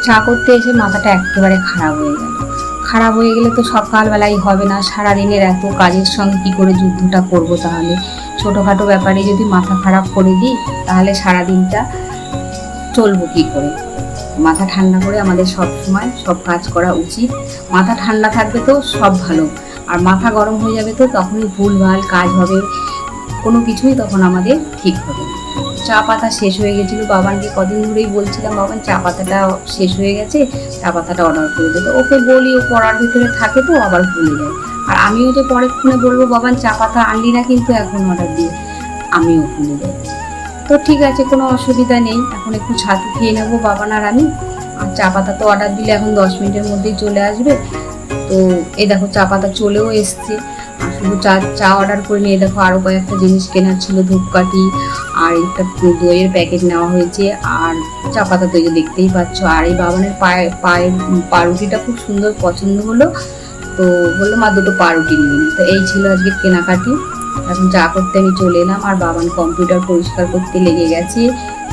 চা করতে এসে মাথাটা একেবারে খারাপ হয়ে গেলে তো সকালবেলাই হবে না, সারাদিনের এত কাজের সঙ্গে কি করে যুদ্ধটা করব? তাহলে ছোটোখাটো ব্যাপারে যদি মাথা খারাপ করে দিই তাহলে সারাদিনটা চলবো কি করে? মাথা ঠান্ডা করে আমাদের সব সময় সব কাজ করা উচিত। মাথা ঠান্ডা থাকবে তো সব ভালো, আর মাথা গরম হয়ে যাবে তো তখনই ভুলভাল কাজ হবে, কোনো কিছুই তখন আমাদের ঠিক হবে না। চা পাতা শেষ হয়ে গেছিলো, বাবানকে কদিন ধরেই বলছিলাম বাবান চা পাতাটা শেষ হয়ে গেছে, চা পাতাটা অর্ডার করে দেবো। ওকে বলি, ও পড়ার ভিতরে থাকে তো আবার ভুলে যায়। আর আমিও যে পরের ফোনে বলবো বাবান চা পাতা আনলি না কিন্তু এখন অর্ডার দিয়ে, আমিও ভুলে যাই। তো ঠিক আছে, কোনো অসুবিধা নেই, এখন একটু ছাতু খেয়ে নেবো বাবান আর আমি। আর চা পাতা তো অর্ডার দিলে এখন 10 মিনিটের মধ্যেই চলে আসবে। তো এই দেখো চা পাতা চলেও এসছে। আর শুধু চা অর্ডার করে নিয়ে দেখো আরও কয়েকটা জিনিস কেনার ছিল, ধূপকাঠি আর একটা দইয়ের প্যাকেট নেওয়া হয়েছে, আর চা পাতা তো দেখতেই পাচ্ছ। আর এই বাবানের পায়ের পাউরুটিটা খুব সুন্দর পছন্দ হলো, তো বললো মা দুটো পাউরুটি নিয়ে নি। তো এই ছিল আজকে কেনাকাটি। এখন চা করতে আমি চলে এলাম, আর বাবান কম্পিউটার পরিষ্কার করতে লেগে গেছে।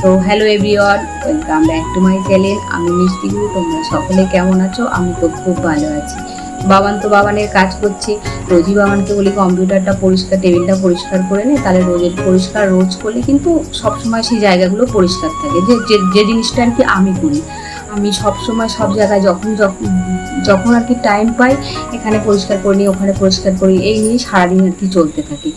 তো hello everyone, welcome back to my channel. আমি মিষ্টি গুরু, তোমরা সকলে কেমন আছো? আমি তো খুব ভালো আছি। বাবান তো বাবানের কাজ করছে, রোজই বাবানকে বলি কম্পিউটারটা পরিষ্কার, টেবিলটা পরিষ্কার করে নে, তাহলে রোজ করলে কিন্তু সবসময় সেই জায়গাগুলো পরিষ্কার থাকে। যে জিনিসটা আর কি আমি করি, আমি সবসময় সব জায়গায় যখন আর কি টাইম পাই এখানে পরিষ্কার করে নিই, ওখানে পরিষ্কার করি, এই নিয়ে সারাদিন আর কি চলতে থাকি।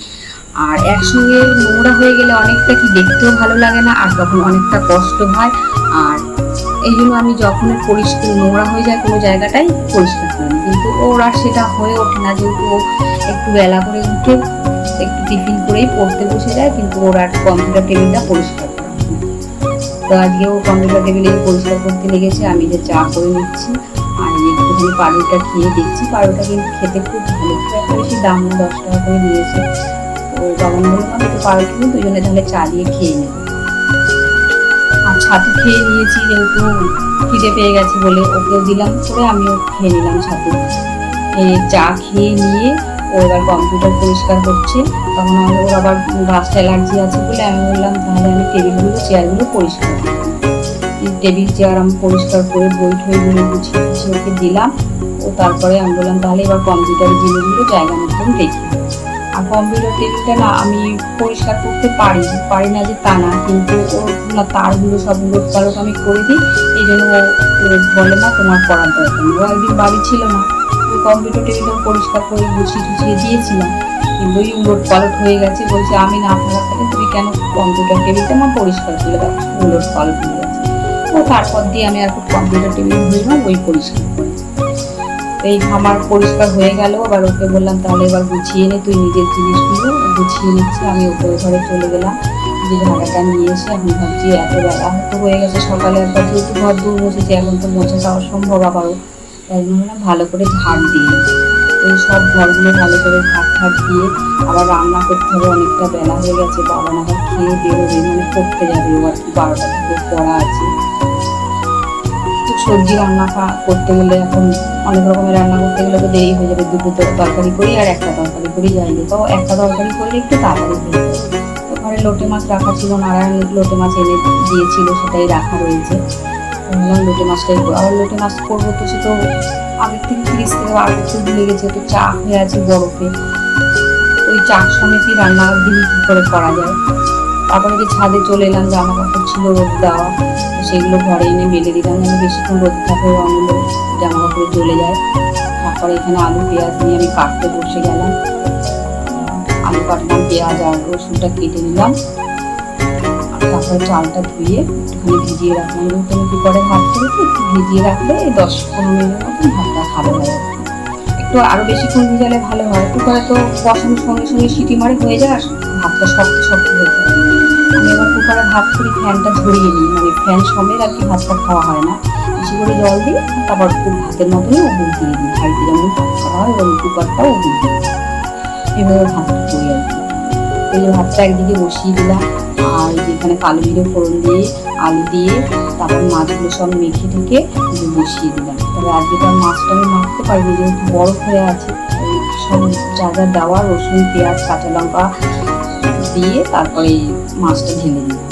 আর একসঙ্গে নোংরা হয়ে গেলে অনেকটা কি দেখতেও ভালো লাগে না, আর তখন অনেকটা কষ্ট হয়। আর এই জন্য আমি যখন পরিষ্কার নোংরা হয়ে যায় কোনো জায়গাটাই পরিষ্কার করি, কিন্তু ওর আর সেটা হয়ে ওঠে না, যেহেতু ও একটু বেলা করে উঠে একটু টিফিন করেই পড়তে বসে যায়, কিন্তু ওর আর কম্পিউটার টেবিলটা পরিষ্কার করা হয় না। তো আজকে ও কম্পিউটার টেবিলে পরিষ্কার করতে লেগেছে, আমি যে চা করে নিচ্ছি আর একটুখানি পাউরুটিটা খেয়ে দেখছি। পাউরুটিটা কিন্তু খেতে খুব ভালো, খুব একটা বেশি দাম না, 10 টাকা করে নিয়েছে। তো বাবান বললাম একটু পাউরুটি নিয়ে দুজনে তাহলে চা দিয়ে খেয়ে নেব। আর ছাতু খেয়ে নিয়েছি, যেহেতু খিদে পেয়ে গেছে বলে ওকেও দিলাম করে, আমিও খেয়ে নিলাম ছাতু। চা খেয়ে নিয়ে ও এবার কম্পিউটার পরিষ্কার করছে। তখন ওর আবার ডাস্ট অ্যালার্জি আছে বলে আমি বললাম তাহলে আমি টেবিলগুলো চেয়ারগুলো পরিষ্কার করি। টেবিল চেয়ার আমি পরিষ্কার করে বই ঠইগুলো গুছিয়ে ওকে দিলাম। ও তারপরে আমি বললাম তাহলে এবার কম্পিউটারের জিনিসগুলো জায়গা মতন রেখে। আর কম্পিউটার টেবিলটা না আমি পরিষ্কার করতে পারি না যে তা না, কিন্তু ওর না তারগুলো সব উলট পালট আমি করে দিই, এই জন্য ও বলে না তোমার করার দরকার নেই। ও একদিন বাড়ি ছিল না, ওই কম্পিউটার টেবিলটা পরিষ্কার করে গুছিয়ে দিয়েছিলাম, কিন্তু ওই উলট পালট হয়ে গেছে। বলছে আমি না থাকার থেকে তুমি কেন কম্পিউটার টেবিলটা আমার পরিষ্কার করে দাও, উলট পালট হয়ে গেছে। তো তারপর দিয়ে আমি আর কম্পিউটার টেবিল ধরলাম ওই পরিষ্কার করে। এই আমার পরিষ্কার হয়ে গেল। আবার ওকে বললাম তাহলে এবার গুছিয়ে নে তুই নিজের জিনিসগুলো। গুছিয়ে নিচ্ছে, আমি ওপরে ঘরে চলে গেলাম, যে ঝাড়াটা নিয়ে এসে আমি ভাবছি এত বেলা হয়তো হয়ে গেছে, সকালে একবার যেহেতু ঘর দূর বসেছে এখন তো মোছাটা অসম্ভব আবারও, তাই জন্য ভালো করে ঝাড় দিয়ে এই সব ঘরগুলো ভালো করে ঝাড় দিয়ে আবার রান্না করতে হবে, অনেকটা বেলা হয়ে গেছে। বাবান আবার খেয়ে বেরোবে, মানে পড়তে যাবে, ও আর কি 12টা থেকে পড়া আছে। সবজি রান্না করতে গেলে এখন অনেক রকমের রান্না করতে গেলে তো দেরি হয়ে যাবে, দুটো তরকারি করি আর একটা তরকারি করি যাইবে, তো একটা তরকারি করলে একটু তাড়াতাড়ি হয়ে যাবে। তো ঘরে লোটে মাছ রাখা ছিল, নারায়ণ লোটে মাছ এনে দিয়েছিল, সেটাই রাখা রয়েছে। লোটে মাছটাই আবার লোটে মাছ করবো, তো সে তো আগের থেকে ফ্রিজ থেকে বার করতে ভুলে গেছে, তো চা হয়ে আছে বরফে, ওই চা সমেতই রান্না দিলে কী করে করা যায়। তারপরে যে ছাদে চলে এলাম, জামা কাপড় ছিল রোদ দেওয়া, সেগুলো ঘরে এনে মেলে দিলাম, যেন বেশিক্ষণ রোদ থাকে রঙগুলো জামা কাপড়ে চলে যায়। তারপরে এখানে আলু পেঁয়াজ নিয়ে আমি কাটতে বসে গেলাম, আলু কাটলাম, পেঁয়াজ আর রসুনটা কেটে নিলাম। আর তারপরে চালটা ধুয়ে একটুখানি ভিজিয়ে রাখলাম, যেহেতু কি করে ভাত করেছি, একটু ভিজিয়ে রাখলে 10-15 মিনিটের মতন ভাতটা ভালো হয়। একটু আরও বেশিক্ষণ ভিজালে ভালো হয়, কুকারে তো বসানোর সঙ্গে সঙ্গে সিটি মারে হয়ে যায়, আর ভাতটা শক্ত হয়ে যায়। আমি এবার কুকারে ভাত করি, ফ্যানটা ঝরিয়ে নিই, মানে ফ্যান সমেত আর কি ভাতটা খাওয়া হয় না, বেশি করে জল দিই, তারপর খুব ভাতের মতনই উবুল দিয়ে দিই, হাঁড়িতে যেমন ভাত খাওয়া হয় এবং কুকারটাও উবুল দিই, এভাবে ভাতটা করি আর কি। এই যে ভাতটা একদিকে বসিয়ে দিলাম, আর যেখানে কালো জিরে ফোড়ন দিয়ে আলু দিয়ে তারপর মাছগুলো সব মেখে ঢেকে বসিয়ে দিলাম। তবে আজকে তো আর মাছটা আমি মাখতে পারিনি, যেহেতু বরফ হয়ে আছে, সব যা দেওয়া রসুন পেঁয়াজ কাঁচা লঙ্কা দিয়ে তারপরে মাছটা ঢেলে দিলাম।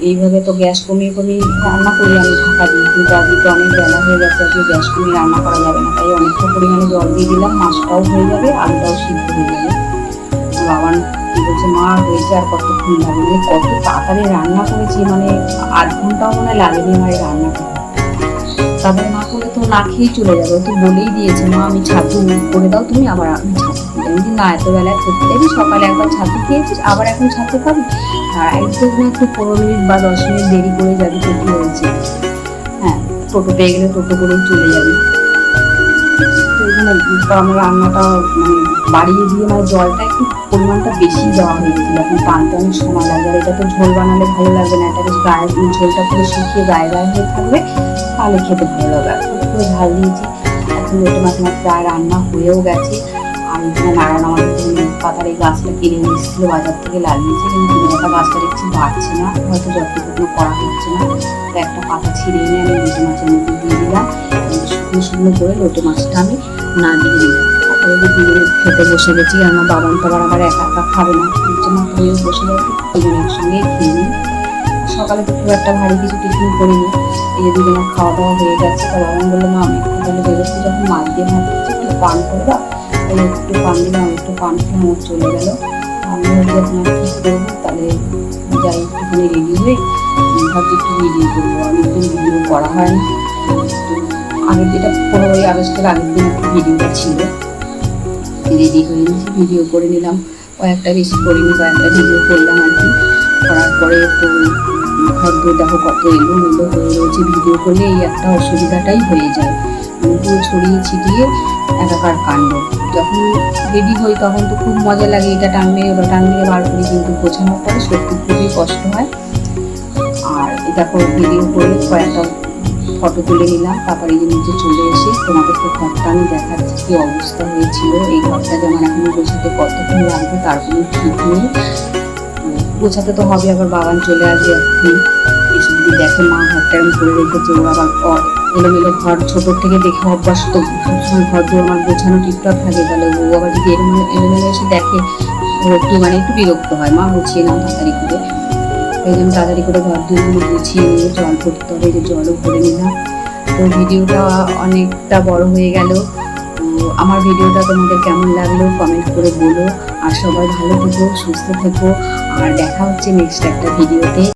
এইভাবে তো গ্যাস কমিয়ে কমিয়ে রান্না করি আমি ঢাকা দিই, কিন্তু আজকে তো অনেক বেলা হয়ে গেছে, আজকে গ্যাস কমিয়ে রান্না করা যাবে না, তাই অনেকটা পরিমাণে জল দিয়ে দিলাম, মাছটাও হয়ে যাবে, আলুটাও সিদ্ধ হয়ে যাবে। বাবান কি বলছে, মা হয়েছে আর কতক্ষণ লাগবে, মানে কত তাড়াতাড়ি রান্না করেছি, মানে আধ ঘন্টাও মনে লাগেনি আমার এই রান্না করতে। তারপরে মা করে তো না খেয়েই চলে যাবে, তো বলেই দিয়েছে মা আমি ছাতু করে দাও তুমি, আবার আমি ছাতু খেতে, আমি না এত বেলায় করতে যাবি, সকালে একবার ছাতু খেয়েছিস আবার এখন ছাতু খাবি, আর একদম না একটু 15 মিনিট বা 10 মিনিট দেরি করে যাবি তো কি হয়েছে, হ্যাঁ টোটো পেয়ে গেলে টোটো করেই চলে যাবি। তো এখানে আমার রান্নাটা মানে বাড়িয়ে দিয়ে মানে জলটা একটু পরিমাণটা বেশি দেওয়া হয়ে গেছিলো, এখন টানতে অনেক সময় লাগে, আর এটা তো ঝোল বানালে ভালো লাগবে না, এটা বেশ গায়ে ঝোলটা পুরো শুকিয়ে গায়ে গায়ে হয়ে থাকবে, তাহলে খেতে ভালো লাগবে। পুরো ঝাল দিয়েছি, এখন লোটে মাছ আমার প্রায় রান্না হয়েও গেছে। আর এখানে নারায়ণ আমাদের পাতার এই গাছটা কিনে নিয়ে এসেছিলো বাজার থেকে, লাগিয়েছে, কিন্তু একটা গাছটা দেখছি বাড়ছে না, হয়তো যত্ন করা হচ্ছে না, তো একটা পাতা ছিঁড়ে এনে আমি লোটে মাছের মধ্যে দিয়ে দিলাম, শুকনো শুকনো করে লোটে মাছটা আমি না দিয়ে দিলাম। তারপরে দিয়ে খেতে বসে গেছি, আমার বাবান তো আবার একা একা খাবে না, লোটে মাছ হয়ে বসে গেছে, দুজনে একসঙ্গেই খেয়ে নিই। সকালে তো খুব একটা ভারী কিছু টিফিন করিনি, এই যে দুজনের খাওয়া দাওয়া হয়ে গেছে। তো বাবান বললো মা আমি একটু তাহলে বেরোচ্ছি, যখন মাছ দিয়ে ভাত দিচ্ছি একটু পান করে দাও, তাহলে একটু পান দিলাম, একটু পান খেয়ে আমার চলে গেলো। আমি হচ্ছে এখন আর কী করবো, তাহলে যাই একটুখানি রেডি হয়ে ভাবছি একটু ভিডিও করবো, অনেকদিন ভিডিও করা হয় না, আগের যেটা 15ই আগস্টের আগের দিন ভিডিওটা ছিল, রেডি হয়ে নিয়েছি, ভিডিও করে নিলাম, কয়েকটা বেশি করিনি, কয়েকটা ভিডিও করলাম আর কি। করার পরে তো ঘর দূর দেখো কত এলোমেলো হয়ে রয়েছে, ভিডিও করলে এই একটা অসুবিধাটাই হয়ে যায়, পুরো ছড়িয়ে ছিটিয়ে একাকার কাণ্ড। যখন রেডি হই তখন তো খুব মজা লাগে, এটা টানবে ওটা টানবে বার করি, কিন্তু গোছানোর পরে সত্যি খুবই কষ্ট হয়। আর এটা করে ভিডিও করে কয়েকটা ফটো তুলে নিলাম, তারপরে এই নিচে চলে এসে তোমাদেরকে ঘরটা আমি দেখাচ্ছি কি অবস্থা হয়েছিল। এই ঘরটা যেমন এখন গোছাতে কতক্ষণ লাগবে তার কোনো ঠিক নেই, গোছাতে তো হবে, আবার বাবান চলে আসবে এখন এসে যদি দেখে মা ঘরটা এরকম করে রেখেছে, ও আবার এলোমেলো ঘর ছোটোর থেকে দেখে অভ্যাস, তো সবসময় ঘর দিয়ে আমার গোছানো টিপটপ থাকে, তাহলে ও আবার যদি এলোমেলো এসে দেখে ও একটু মানে একটু বিরক্ত হয়, মা গুছিয়ে নাও তাড়াতাড়ি করে। এই জন্য তাড়াতাড়ি করে ঘর দুয়ারগুলো গুছিয়ে নিয়ে জল ভরতে হবে, যে জলও ভরে নিলাম। তো ভিডিওটা অনেকটা বড় হয়ে গেল, তো আমার ভিডিওটা তোমাদের কেমন লাগলো কমেন্ট করে বলো, আর সবাই ভালো থেকো, সুস্থ থেকো, আর দেখা হচ্ছে নেক্সট একটা ভিডিওতে।